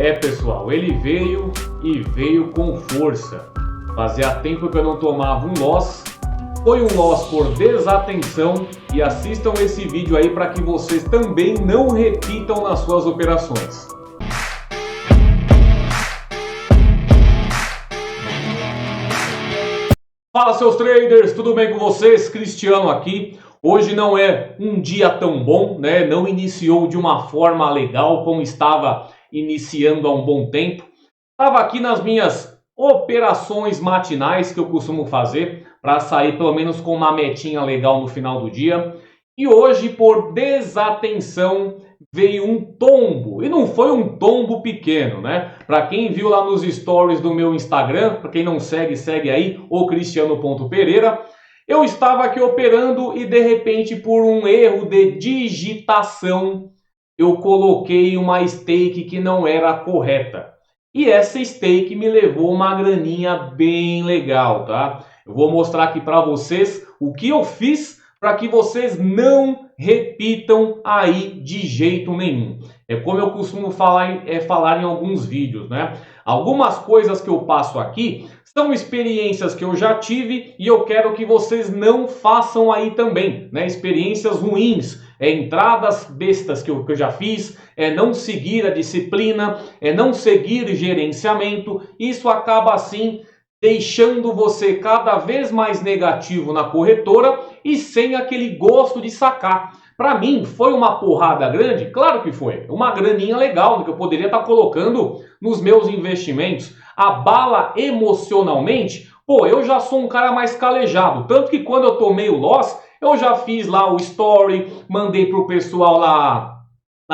É, pessoal, ele veio e veio com força. Fazia tempo que eu não tomava um loss. Foi um loss por desatenção e assistam esse vídeo aí para que vocês também não repitam nas suas operações. Fala, seus traders, tudo bem com vocês? Cristiano aqui. Hoje não é um dia tão bom, né? Não iniciou de uma forma legal como estava iniciando há um bom tempo. Estava aqui nas minhas operações matinais que eu costumo fazer para sair pelo menos com uma metinha legal no final do dia. E hoje, por desatenção, veio um tombo. E não foi um tombo pequeno, né? Para quem viu lá nos stories do meu Instagram, para quem não segue, segue aí, o Cristiano.Pereira. Eu estava aqui operando e de repente, por um erro de digitação, eu coloquei uma stake que não era correta. E essa stake me levou uma graninha bem legal, tá? Eu vou mostrar aqui para vocês o que eu fiz para que vocês não repitam aí de jeito nenhum. É como eu costumo falar em alguns vídeos, né? Algumas coisas que eu passo aqui são experiências que eu já tive e eu quero que vocês não façam aí também, né? Experiências ruins, entradas bestas que eu já fiz, não seguir a disciplina, não seguir gerenciamento. Isso acaba assim deixando você cada vez mais negativo na corretora e sem aquele gosto de sacar. Para mim, foi uma porrada grande? Claro que foi. Uma graninha legal que eu poderia estar colocando nos meus investimentos. Abala emocionalmente? Pô, eu já sou um cara mais calejado. Tanto que quando eu tomei o loss, eu já fiz lá o story, mandei pro pessoal lá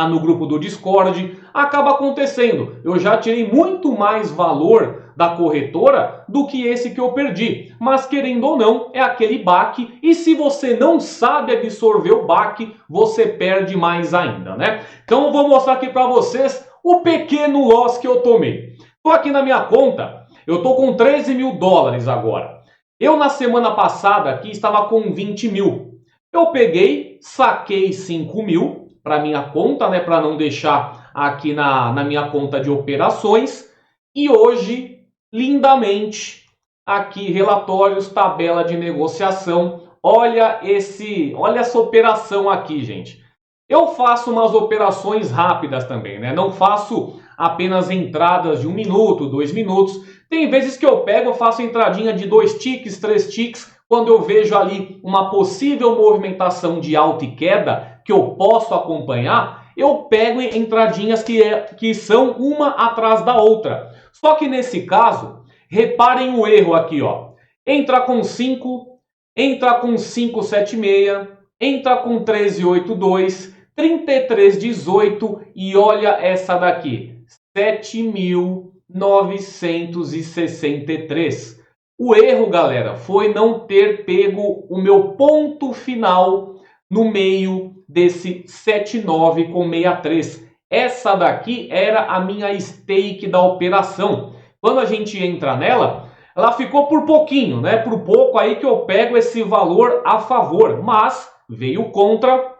no grupo do Discord. Acaba acontecendo. Eu já tirei muito mais valor da corretora do que esse que eu perdi. Mas querendo ou não, é aquele baque. E se você não sabe absorver o baque, você perde mais ainda, né? Então eu vou mostrar aqui para vocês o pequeno loss que eu tomei. Estou aqui na minha conta. Eu estou com 13 mil dólares agora. Eu na semana passada aqui estava com 20 mil. Eu peguei, saquei 5 mil para minha conta, né? Para não deixar aqui na minha conta de operações. E hoje, lindamente, aqui relatórios, tabela de negociação. Olha essa operação aqui, gente. Eu faço umas operações rápidas também, né? Não faço apenas entradas de 1 minuto, 2 minutos. Tem vezes que eu pego, faço entradinha de 2 ticks, 3 ticks, quando eu vejo ali uma possível movimentação de alta e queda que eu posso acompanhar, eu pego entradinhas que são uma atrás da outra. Só que nesse caso, reparem o erro aqui, ó. Entra com 5, entra com 576, entra com 1382, 3318 e olha essa daqui, 7.963. O erro, galera, foi não ter pego o meu ponto final no meio desse 79 com 63. Essa daqui era a minha stake da operação. Quando a gente entra nela, ela ficou por pouquinho, né? Por pouco aí que eu pego esse valor a favor. Mas veio contra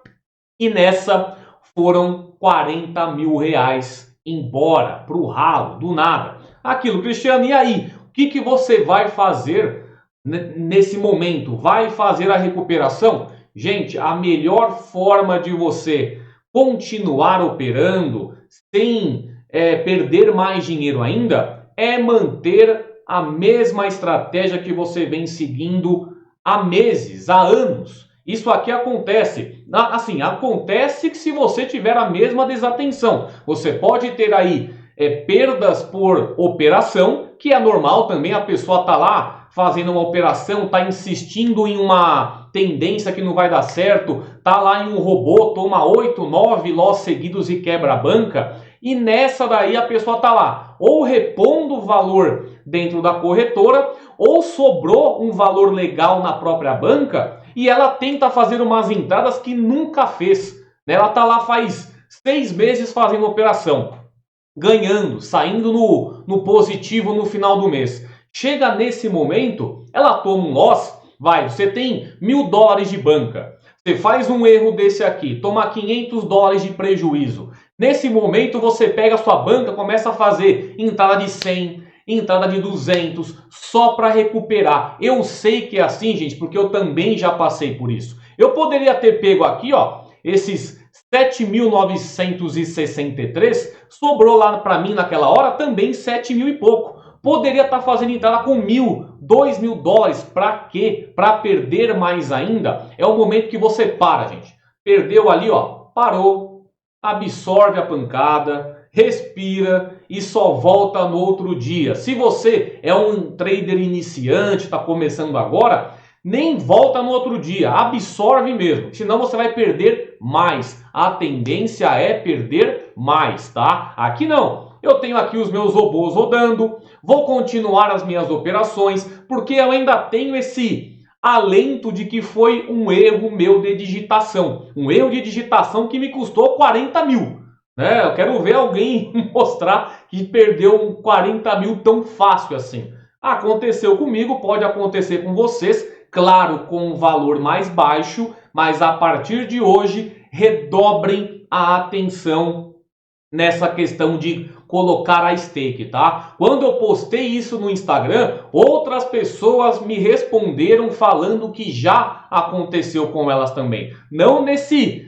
e nessa foram 40 mil reais embora, pro ralo, do nada. Aquilo, Cristiano, e aí? O que você vai fazer nesse momento? Vai fazer a recuperação? Gente, a melhor forma de você continuar operando sem perder mais dinheiro ainda é manter a mesma estratégia que você vem seguindo há meses, há anos. Isso aqui acontece. Assim, acontece que se você tiver a mesma desatenção. Você pode ter aí perdas por operação, que é normal também, a pessoa está lá fazendo uma operação, está insistindo em uma tendência que não vai dar certo, está lá em um robô, toma 8, 9 loss seguidos e quebra a banca, e nessa daí a pessoa está lá, ou repondo o valor dentro da corretora, ou sobrou um valor legal na própria banca, e ela tenta fazer umas entradas que nunca fez, né? Ela está lá faz 6 meses fazendo operação, ganhando, saindo no positivo no final do mês. Chega nesse momento, ela toma um loss, você tem 1.000 dólares de banca, você faz um erro desse aqui, toma 500 dólares de prejuízo. Nesse momento você pega a sua banca, começa a fazer entrada de 100, entrada de 200, só para recuperar. Eu sei que é assim, gente, porque eu também já passei por isso. Eu poderia ter pego aqui, ó, esses 7.963, sobrou lá para mim naquela hora também 7 mil e pouco. Poderia estar fazendo entrada com 1.000, 2.000 dólares. Para quê? Para perder mais ainda? É o momento que você para, gente. Perdeu ali, ó, parou, absorve a pancada, respira e só volta no outro dia. Se você é um trader iniciante, está começando agora, nem volta no outro dia, absorve mesmo, senão você vai perder mais. A tendência é perder mais, tá? Aqui não. Eu tenho aqui os meus robôs rodando, vou continuar as minhas operações, porque eu ainda tenho esse alento de que foi um erro meu de digitação. Um erro de digitação que me custou 40 mil. Né? Eu quero ver alguém mostrar que perdeu 40 mil tão fácil assim. Aconteceu comigo, pode acontecer com vocês, claro, com um valor mais baixo, mas a partir de hoje, redobrem a atenção nessa questão de colocar a stake, tá? Quando eu postei isso no Instagram, outras pessoas me responderam falando que já aconteceu com elas também. Não nesse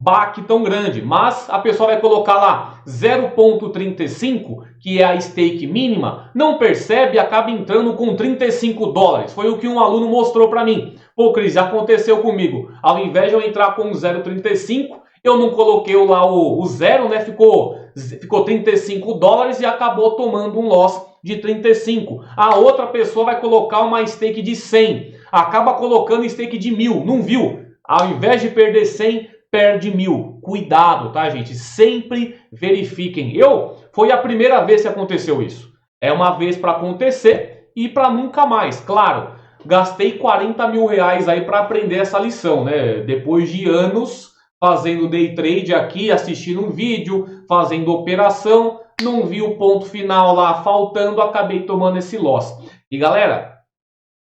baque tão grande, mas a pessoa vai colocar lá 0,35, que é a stake mínima, não percebe e acaba entrando com 35 dólares. Foi o que um aluno mostrou para mim. Pô, Cris, já aconteceu comigo. Ao invés de eu entrar com 0,35, eu não coloquei lá o zero, né? Ficou 35 dólares e acabou tomando um loss de 35. A outra pessoa vai colocar uma stake de 100. Acaba colocando stake de 1.000. Não viu? Ao invés de perder 100, perde 1.000. Cuidado, tá, gente? Sempre verifiquem. Foi a primeira vez que aconteceu isso. É uma vez para acontecer e para nunca mais. Claro, gastei 40 mil reais aí para aprender essa lição, né? Depois de anos fazendo day trade aqui, assistindo um vídeo, fazendo operação, não vi o ponto final lá faltando, acabei tomando esse loss. E galera,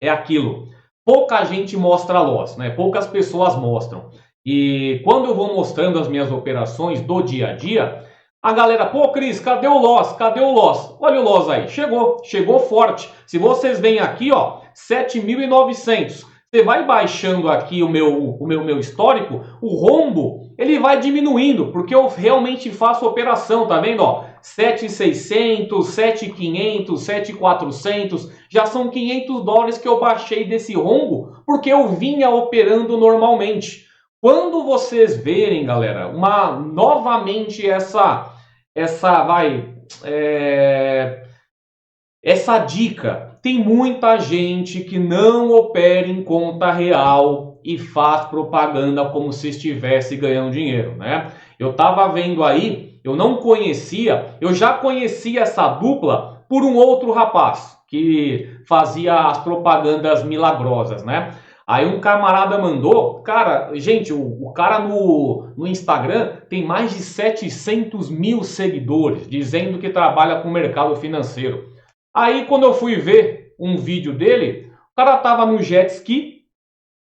é aquilo, pouca gente mostra loss, né? Poucas pessoas mostram. E quando eu vou mostrando as minhas operações do dia a dia, a galera, pô Cris, cadê o loss? Cadê o loss? Olha o loss aí, chegou forte. Se vocês veem aqui, ó, 7.900. Você vai baixando aqui o meu histórico, o rombo, ele vai diminuindo, porque eu realmente faço operação, tá vendo? Ó, 7.600, 7.500, 7.400, já são 500 dólares que eu baixei desse rombo, porque eu vinha operando normalmente. Quando vocês verem, galera, novamente essa dica, tem muita gente que não opera em conta real e faz propaganda como se estivesse ganhando dinheiro, né? Eu estava vendo aí, eu não conhecia, eu já conhecia essa dupla por um outro rapaz que fazia as propagandas milagrosas, né? Aí um camarada mandou, cara, gente, o cara no Instagram tem mais de 700 mil seguidores, dizendo que trabalha com o mercado financeiro. Aí quando eu fui ver um vídeo dele, o cara tava no jet ski,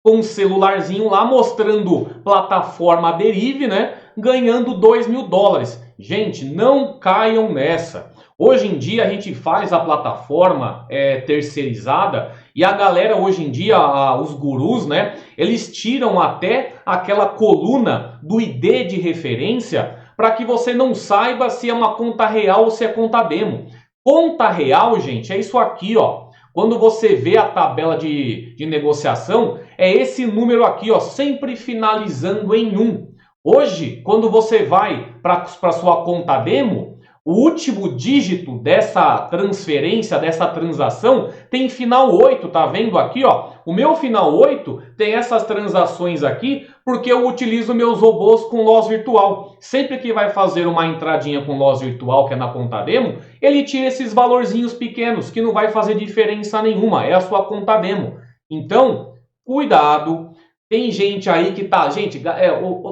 com um celularzinho lá, mostrando plataforma Derive, né? Ganhando 2.000 dólares. Gente, não caiam nessa. Hoje em dia a gente faz a plataforma terceirizada e a galera hoje em dia, os gurus, né? Eles tiram até aquela coluna do ID de referência para que você não saiba se é uma conta real ou se é conta demo. Conta real, gente, é isso aqui, ó. Quando você vê a tabela de negociação, é esse número aqui, ó, sempre finalizando em 1. Hoje, quando você vai para sua conta demo, o último dígito dessa transferência, dessa transação, tem final 8, tá vendo aqui, ó? O meu final 8 tem essas transações aqui porque eu utilizo meus robôs com loss virtual. Sempre que vai fazer uma entradinha com loss virtual, que é na conta demo, ele tira esses valorzinhos pequenos, que não vai fazer diferença nenhuma, é a sua conta demo. Então, cuidado, tem gente aí que tá... Gente,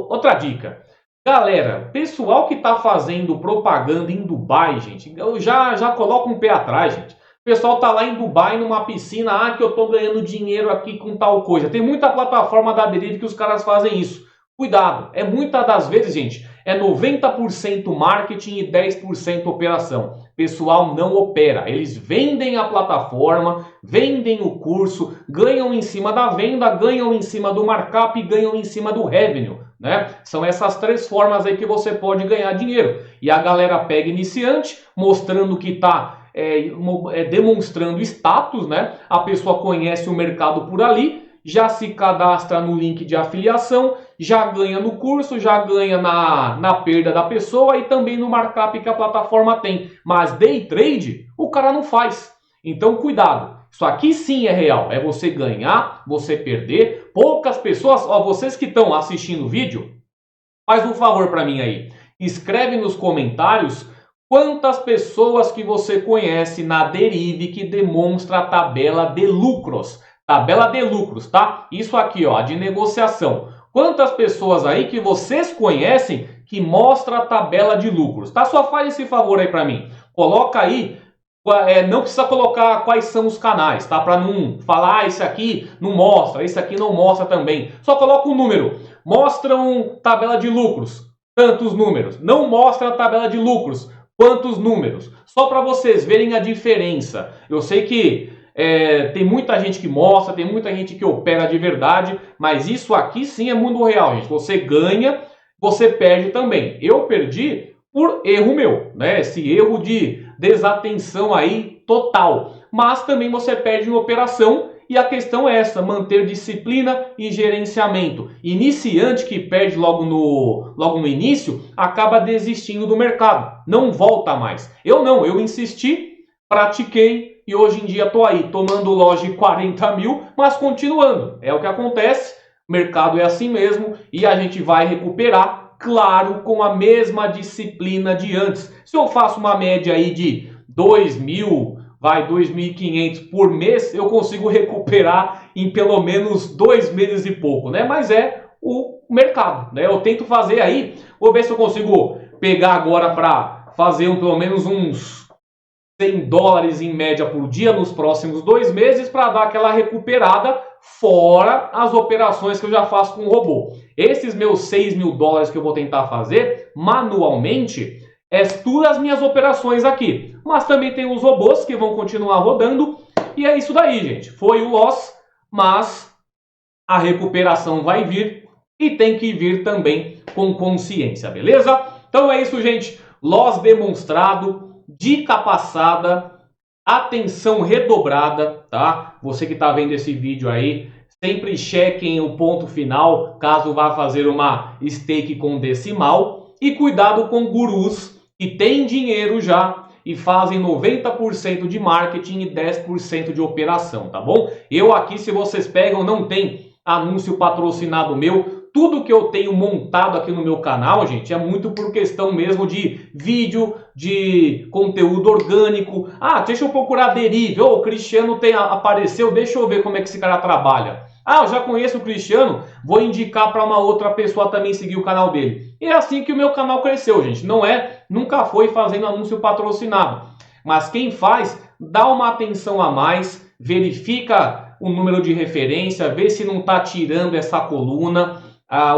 outra dica. Galera, pessoal que tá fazendo propaganda em Dubai, gente, eu já coloco um pé atrás, gente. O pessoal tá lá em Dubai numa piscina, que eu tô ganhando dinheiro aqui com tal coisa. Tem muita plataforma da Derive que os caras fazem isso. Cuidado, muitas das vezes, gente, é 90% marketing e 10% operação. Pessoal não opera, eles vendem a plataforma, vendem o curso, ganham em cima da venda, ganham em cima do markup e ganham em cima do revenue, né? São essas três formas aí que você pode ganhar dinheiro. E a galera pega iniciante, mostrando que está demonstrando status, né? A pessoa conhece o mercado por ali, já se cadastra no link de afiliação, já ganha no curso, já ganha na perda da pessoa e também no markup que a plataforma tem. Mas day trade, o cara não faz. Então cuidado, isso aqui sim é real, é você ganhar, você perder. Poucas pessoas, ó, vocês que estão assistindo o vídeo, faz um favor para mim aí, escreve nos comentários quantas pessoas que você conhece na Derive que demonstra a tabela de lucros. Tabela de lucros, tá? Isso aqui, ó, de negociação. Quantas pessoas aí que vocês conhecem que mostra a tabela de lucros, tá? Só faz esse favor aí pra mim. Coloca aí, não precisa colocar quais são os canais, tá? Pra não falar, esse aqui não mostra, esse aqui não mostra também. Só coloca um número. Mostram tabela de lucros, tantos números. Não mostra a tabela de lucros, quantos números. Só para vocês verem a diferença. Eu sei que tem muita gente que mostra, tem muita gente que opera de verdade, mas isso aqui sim é mundo real, gente. Você ganha, você perde também. Eu perdi por erro meu, né? Esse erro de desatenção aí total. Mas também você perde em operação e a questão é essa, manter disciplina e gerenciamento. Iniciante que perde logo no início, acaba desistindo do mercado. Não volta mais. Eu não, eu insisti, pratiquei, e hoje em dia estou aí, tomando loja de 40 mil, mas continuando. É o que acontece, mercado é assim mesmo, e a gente vai recuperar, claro, com a mesma disciplina de antes. Se eu faço uma média aí de 2.000, 2.500 por mês, eu consigo recuperar em pelo menos 2 meses e pouco, né? Mas é o mercado, né? Eu tento fazer aí, vou ver se eu consigo pegar agora para fazer pelo menos uns $100 em média por dia nos próximos 2 meses para dar aquela recuperada, fora as operações que eu já faço com o robô. Esses meus $6.000 que eu vou tentar fazer manualmente é tudo as minhas operações aqui. Mas também tem os robôs que vão continuar rodando e é isso daí, gente. Foi o loss, mas a recuperação vai vir e tem que vir também com consciência, beleza? Então é isso, gente. Loss demonstrado. Dica passada, atenção redobrada, tá? Você que está vendo esse vídeo aí, sempre chequem o ponto final, caso vá fazer uma stake com decimal. E cuidado com gurus que têm dinheiro já e fazem 90% de marketing e 10% de operação, tá bom? Eu aqui, se vocês pegam, não tem anúncio patrocinado meu. Tudo que eu tenho montado aqui no meu canal, gente, é muito por questão mesmo de vídeo, de conteúdo orgânico. Ah, deixa eu procurar Derive. O Cristiano apareceu, deixa eu ver como é que esse cara trabalha. Ah, eu já conheço o Cristiano, vou indicar para uma outra pessoa também seguir o canal dele. E é assim que o meu canal cresceu, gente. Nunca foi fazendo anúncio patrocinado. Mas quem faz, dá uma atenção a mais, verifica o número de referência, vê se não está tirando essa coluna.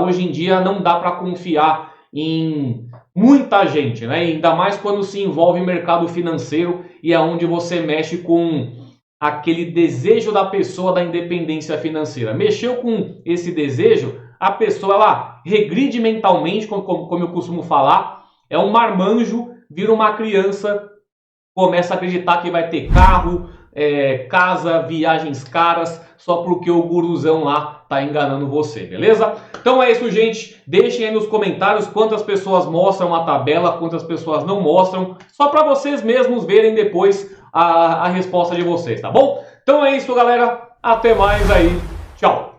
Hoje em dia não dá para confiar em muita gente, né? Ainda mais quando se envolve em mercado financeiro e é onde você mexe com aquele desejo da pessoa da independência financeira. Mexeu com esse desejo, a pessoa ela regride mentalmente, como eu costumo falar, é um marmanjo, vira uma criança, começa a acreditar que vai ter carro, casa, viagens caras, só porque o guruzão lá tá enganando você, beleza? Então é isso, gente. Deixem aí nos comentários quantas pessoas mostram a tabela, quantas pessoas não mostram, só para vocês mesmos verem depois a resposta de vocês, tá bom? Então é isso, galera. Até mais aí. Tchau.